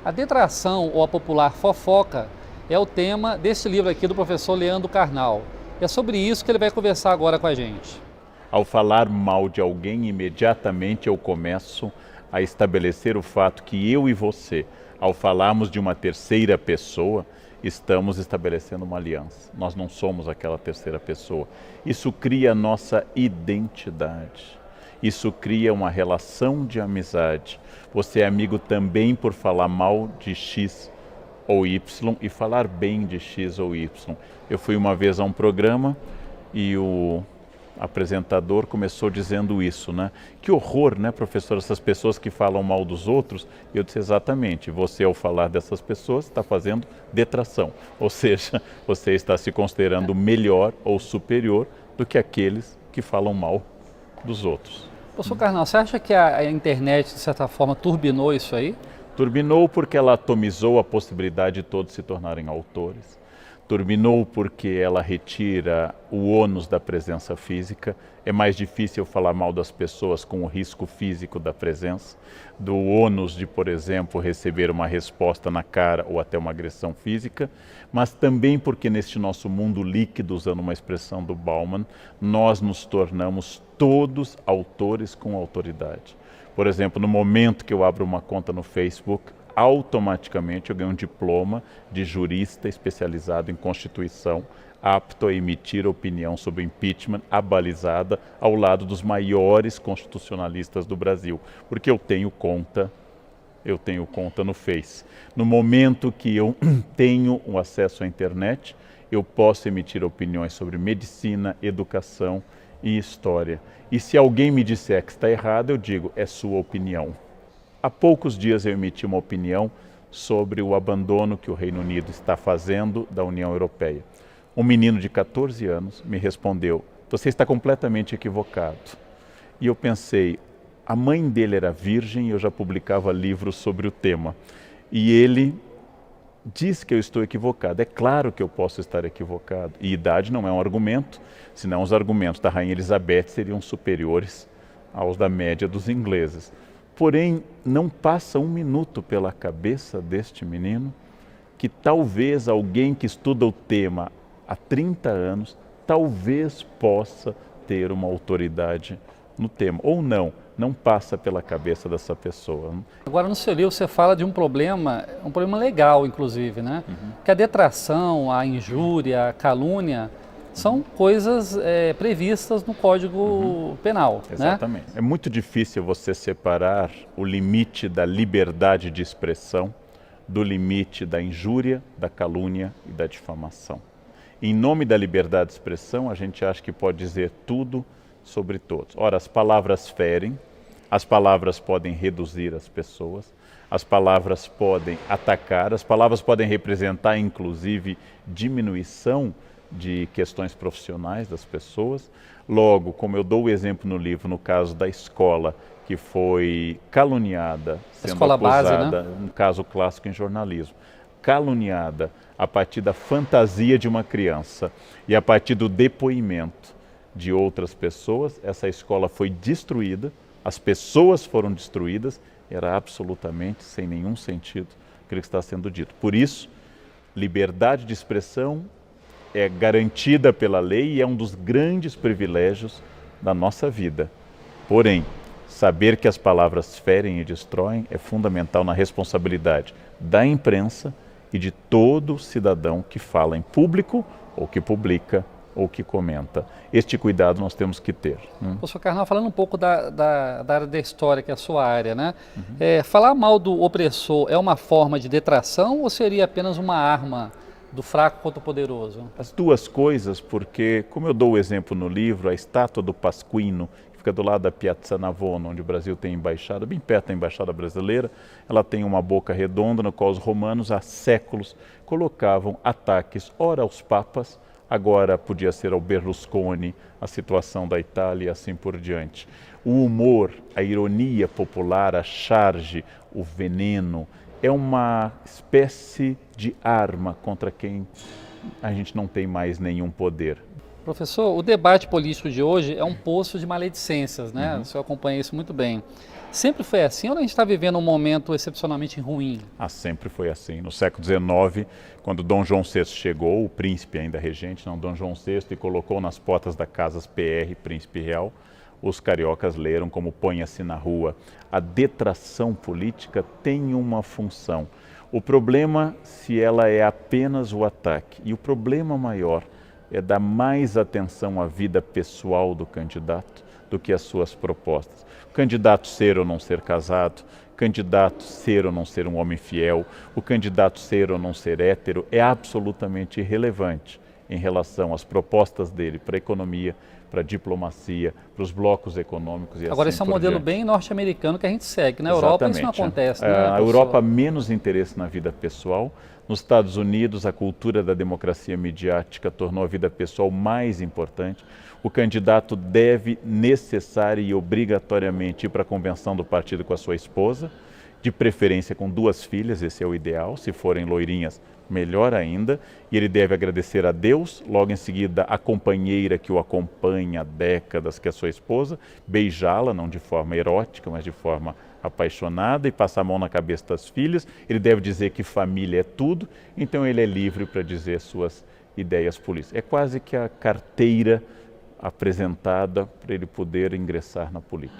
A detração ou a popular fofoca é o tema deste livro aqui do professor Leandro Carnal. É sobre isso que ele vai conversar agora com a gente. Ao falar mal de alguém, imediatamente eu começo a estabelecer o fato que eu e você, ao falarmos de uma terceira pessoa, estamos estabelecendo uma aliança. Nós não somos aquela terceira pessoa. Isso cria a nossa identidade. Isso cria uma relação de amizade. Você é amigo também por falar mal de X ou Y e falar bem de X ou Y. Eu fui uma vez a um programa e o apresentador começou dizendo isso, né? Que horror, né, professor, essas pessoas que falam mal dos outros. E eu disse exatamente, você ao falar dessas pessoas está fazendo detração. Ou seja, você está se considerando melhor ou superior do que aqueles que falam mal dos outros. Professor Carnal, você acha que a internet, de certa forma, turbinou isso aí? Turbinou porque ela atomizou a possibilidade de todos se tornarem autores. Turbinou porque ela retira o ônus da presença física. É mais difícil falar mal das pessoas com o risco físico da presença, do ônus de, por exemplo, receber uma resposta na cara ou até uma agressão física, mas também porque neste nosso mundo líquido, usando uma expressão do Bauman, nós nos tornamos todos autores com autoridade. Por exemplo, no momento que eu abro uma conta no Facebook, automaticamente eu ganho um diploma de jurista especializado em Constituição, apto a emitir opinião sobre impeachment abalizada ao lado dos maiores constitucionalistas do Brasil, porque eu tenho conta no Face. No momento que eu tenho o acesso à internet, eu posso emitir opiniões sobre medicina, educação e história. E se alguém me disser que está errado, eu digo, é sua opinião. Há poucos dias eu emiti uma opinião sobre o abandono que o Reino Unido está fazendo da União Europeia. Um menino de 14 anos me respondeu, você está completamente equivocado. E eu pensei, a mãe dele era virgem e eu já publicava livros sobre o tema. E ele diz que eu estou equivocado. É claro que eu posso estar equivocado. E idade não é um argumento, senão os argumentos da Rainha Elizabeth seriam superiores aos da média dos ingleses. Porém, não passa um minuto pela cabeça deste menino que talvez alguém que estuda o tema há 30 anos, talvez possa ter uma autoridade no tema. Ou não passa pela cabeça dessa pessoa. Agora, no seu livro, você fala de um problema legal, inclusive, né? Que a detração, a injúria, a calúnia são coisas previstas no Código Penal. Exatamente. Né? É muito difícil você separar o limite da liberdade de expressão do limite da injúria, da calúnia e da difamação. Em nome da liberdade de expressão, a gente acha que pode dizer tudo sobre todos. Ora, as palavras ferem, as palavras podem reduzir as pessoas, as palavras podem atacar, as palavras podem representar, inclusive, diminuição de questões profissionais das pessoas. Logo, como eu dou o exemplo no livro, no caso da escola, que foi caluniada, sendo escola acusada, base, né? um caso clássico em jornalismo, caluniada a partir da fantasia de uma criança e a partir do depoimento de outras pessoas, essa escola foi destruída, as pessoas foram destruídas, era absolutamente sem nenhum sentido aquilo que está sendo dito. Por isso, liberdade de expressão é garantida pela lei e é um dos grandes privilégios da nossa vida. Porém, saber que as palavras ferem e destroem é fundamental na responsabilidade da imprensa e de todo cidadão que fala em público ou que publica ou que comenta. Este cuidado nós temos que ter. Professor Carnal, falando um pouco da área da história, que é a sua área, né? Falar mal do opressor é uma forma de detração ou seria apenas uma arma do fraco contra o poderoso? As duas coisas, porque, como eu dou o exemplo no livro, a estátua do Pasquino, que fica do lado da Piazza Navona, onde o Brasil tem embaixada, bem perto da embaixada brasileira, ela tem uma boca redonda no qual os romanos há séculos colocavam ataques, ora aos papas, agora podia ser ao Berlusconi, a situação da Itália e assim por diante. O humor, a ironia popular, a charge, o veneno, é uma espécie de arma contra quem a gente não tem mais nenhum poder. Professor, o debate político de hoje é um poço de maledicências, né? O senhor acompanha isso muito bem. Sempre foi assim ou a gente está vivendo um momento excepcionalmente ruim? Sempre foi assim. No século XIX, quando Dom João VI chegou, o príncipe ainda regente, não, Dom João VI, e colocou nas portas da Casas PR, Príncipe Real, os cariocas leram como Ponha-se na Rua. A detração política tem uma função. O problema, se ela é apenas o ataque, e o problema maior é dar mais atenção à vida pessoal do candidato do que às suas propostas. O candidato ser ou não ser casado, o candidato ser ou não ser um homem fiel, o candidato ser ou não ser hétero é absolutamente irrelevante em relação às propostas dele para a economia, para a diplomacia, para os blocos econômicos e Agora, assim esse é um por modelo diante. bem norte-americano que a gente segue. Na Europa isso não acontece, né, A professor? Europa menos interesse na vida pessoal. Nos Estados Unidos, a cultura da democracia midiática tornou a vida pessoal mais importante. O candidato deve necessária e obrigatoriamente ir para a convenção do partido com a sua esposa, de preferência com 2 filhas, esse é o ideal. Se forem loirinhas, melhor ainda. E ele deve agradecer a Deus, logo em seguida a companheira que o acompanha há décadas, que é a sua esposa, beijá-la, não de forma erótica, mas de forma apaixonada, e passar a mão na cabeça das filhas. Ele deve dizer que família é tudo, então ele é livre para dizer suas ideias políticas. É quase que a carteira apresentada para ele poder ingressar na política.